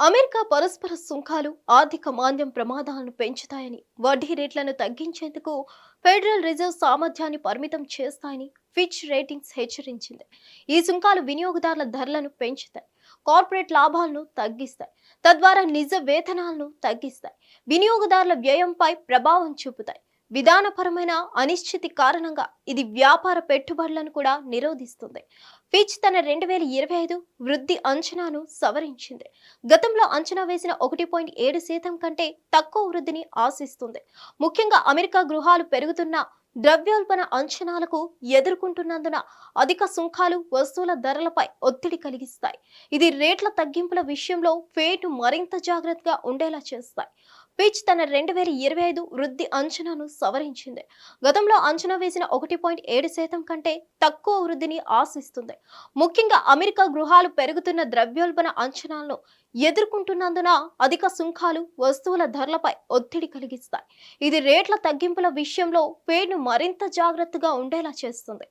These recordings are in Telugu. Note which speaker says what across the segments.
Speaker 1: అమెరికా పరస్పర సుంకాలు ఆర్థిక మాంద్యం ప్రమాదాలను పెంచుతాయని, వడ్డీ రేట్లను తగ్గించేందుకు ఫెడరల్ రిజర్వ్ సామర్థ్యాన్ని పరిమితం చేస్తాయని ఫిచ్ రేటింగ్స్ హెచ్చరించింది. ఈ సుంకాలు వినియోగదారుల ధరలను పెంచుతాయి, కార్పొరేట్ లాభాలను తగ్గిస్తాయి, తద్వారా నిజ వేతనాలను తగ్గిస్తాయి, వినియోగదారుల వ్యయంపై ప్రభావం చూపుతాయి. విధానపరమైన అనిశ్చితి కారణంగా ఇది వ్యాపార పెట్టుబడులను కూడా నిరోధిస్తుంది. ఫిచ్ తన 2025 వృద్ధి అంచనాను సవరించింది. గతంలో అంచనా వేసిన 1.7% కంటే తక్కువ వృద్ధిని ఆశిస్తుంది. ముఖ్యంగా అమెరికా గృహాలు పెరుగుతున్న ద్రవ్యోల్బణ అంచనాలకు ఎదుర్కొంటున్నందున అధిక సుంకాలు వస్తువుల ధరలపై ఒత్తిడి కలిగిస్తాయి. ఇది రేట్ల తగ్గింపుల విషయంలో ఫెడ్ మరింత జాగ్రత్తగా ఉండేలా చేస్తాయి. ఫిచ్ తన 2025 వృద్ధి అంచనాను సవరించింది. గతంలో అంచనా వేసిన 1.7% కంటే తక్కువ వృద్ధిని ఆశిస్తుంది. ముఖ్యంగా అమెరికా గృహాలు పెరుగుతున్న ద్రవ్యోల్బణ అంచనాలను ఎదుర్కొంటున్నందున అధిక సుంకాలు వస్తువుల ధరలపై ఒత్తిడి కలిగిస్తాయి. ఇది రేట్ల తగ్గింపుల విషయంలో ఫెడ్ మరింత జాగ్రత్తగా ఉండేలా చేస్తుంది.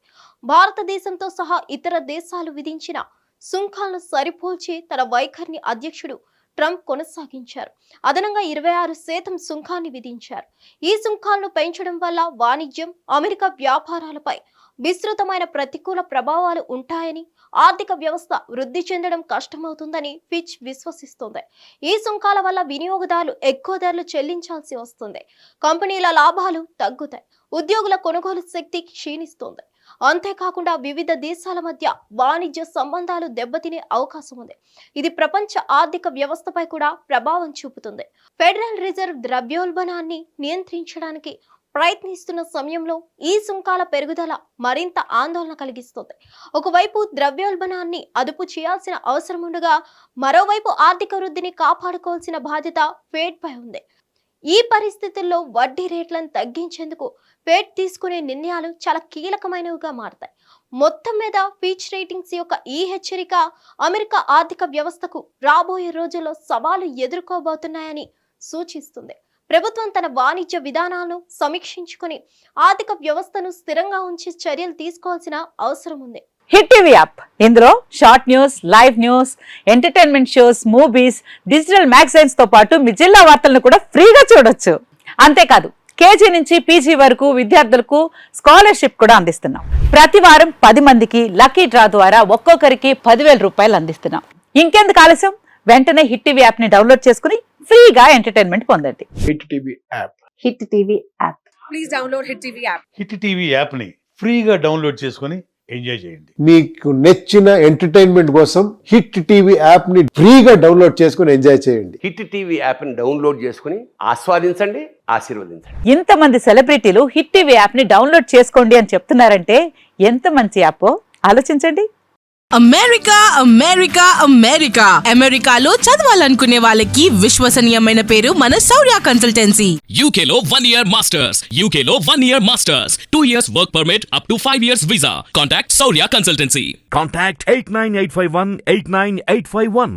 Speaker 1: భారతదేశంతో సహా ఇతర దేశాలు విధించిన సుంకాలను సరిపోల్చి తన వైఖరిని అధ్యక్షుడు ట్రంప్ కొనసాగించారు. అదనంగా 26% సుంకాన్ని విధించారు. ఈ సుంకాలను పెంచడం వల్ల వాణిజ్యం, అమెరికా వ్యాపారాలపై విస్తృతమైన ప్రతికూల ప్రభావాలు ఉంటాయని, ఆర్థిక వ్యవస్థ వృద్ధి చెందడం కష్టమవుతుందని ఫిచ్ విశ్వసిస్తోంది. ఈ సుంకాల వల్ల వినియోగదారులు ఎక్కువ ధరలు చెల్లించాల్సి వస్తుంది, కంపెనీల లాభాలు తగ్గుతాయి, ఉద్యోగుల కొనుగోలు శక్తి క్షీణిస్తోంది. అంతేకాకుండా వివిధ దేశాల మధ్య వాణిజ్య సంబంధాలు దెబ్బతినే అవకాశం ఉంది. ఇది ప్రపంచ ఆర్థిక వ్యవస్థపై కూడా ప్రభావం చూపుతుంది. ఫెడరల్ రిజర్వ్ ద్రవ్యోల్బణాన్ని నియంత్రించడానికి ప్రయత్నిస్తున్న సమయంలో ఈ సుంకాల పెరుగుదల మరింత ఆందోళన కలిగిస్తుంది. ఒకవైపు ద్రవ్యోల్బణాన్ని అదుపు చేయాల్సిన అవసరం ఉండగా, మరోవైపు ఆర్థిక వృద్ధిని కాపాడుకోవాల్సిన బాధ్యత ఫెడ్ పై ఉంది. ఈ పరిస్థితుల్లో వడ్డీ రేట్లను తగ్గించేందుకు ఫెడ్ తీసుకునే నిర్ణయాలు చాలా కీలకమైనవిగా మారతాయి. మొత్తం మీద ఫిచ్ రేటింగ్స్ యొక్క ఈ హెచ్చరిక అమెరికా ఆర్థిక వ్యవస్థకు రాబోయే రోజుల్లో సవాలు ఎదుర్కోబోతున్నాయని సూచిస్తుంది. ప్రభుత్వం తన వాణిజ్య విధానాలను సమీక్షించుకుని ఆర్థిక వ్యవస్థను స్థిరంగా ఉంచి చర్యలు తీసుకోవాల్సిన అవసరం ఉంది.
Speaker 2: హిట్ టీవీ యాప్, ఇందులో short news, live news, entertainment shows, movies, digital magazines తో పాటు మీ జిల్లా వార్తలను కూడా ఫ్రీగా చూడొచ్చు. అంతేకాదు, కేజీ నుంచి పీజీ వరకు విద్యార్థులకు స్కాలర్షిప్ కూడా అందిస్తున్నాం. ప్రతి వారం 10 మందికి లక్కీ డ్రా ద్వారా ఒక్కొక్కరికి 10,000 రూపాయలు అందిస్తున్నాం. ఇంకెందుకు ఆలస్యం, వెంటనే హిట్ టీవీ యాప్ ని డౌన్లోడ్ చేసుకుని ఫ్రీగా ఎంటర్టైన్మెంట్ పొందండి.
Speaker 3: Hit TV app.
Speaker 2: Hit TV app.
Speaker 4: Please download hit TV app.
Speaker 5: Hit TV app ని ఫ్రీగా డౌన్లోడ్ చేసుకుని ఎంజాయ్ చేయండి.
Speaker 3: మీకు నచ్చిన ఎంటర్టైన్మెంట్ కోసం హిట్ టీవీ యాప్ ని ఫ్రీగా డౌన్లోడ్ చేసుకుని ఎంజాయ్ చేయండి.
Speaker 6: హిట్ టీవీ యాప్ ని డౌన్లోడ్ చేసుకుని ఆస్వాదించండి, ఆశీర్వదించండి.
Speaker 2: ఇంతమంది సెలబ్రిటీలు హిట్ టీవీ యాప్ ని డౌన్లోడ్ చేసుకోండి అని చెప్తున్నారంటే ఎంత మంచి యాప్ ఆలోచించండి.
Speaker 4: అమెరికా అమెరికా అమెరికా అమెరికాలో చదవాలనుకునే వాళ్ళకి విశ్వసనీయమైన పేరు మన శౌర్య కన్సల్టెన్సీ.
Speaker 7: UK లో 1 year masters. UK లో 1 year masters. 2 years work permit up to 5 years visa. Contact Saurya Consultancy.
Speaker 8: Contact 89851 89851.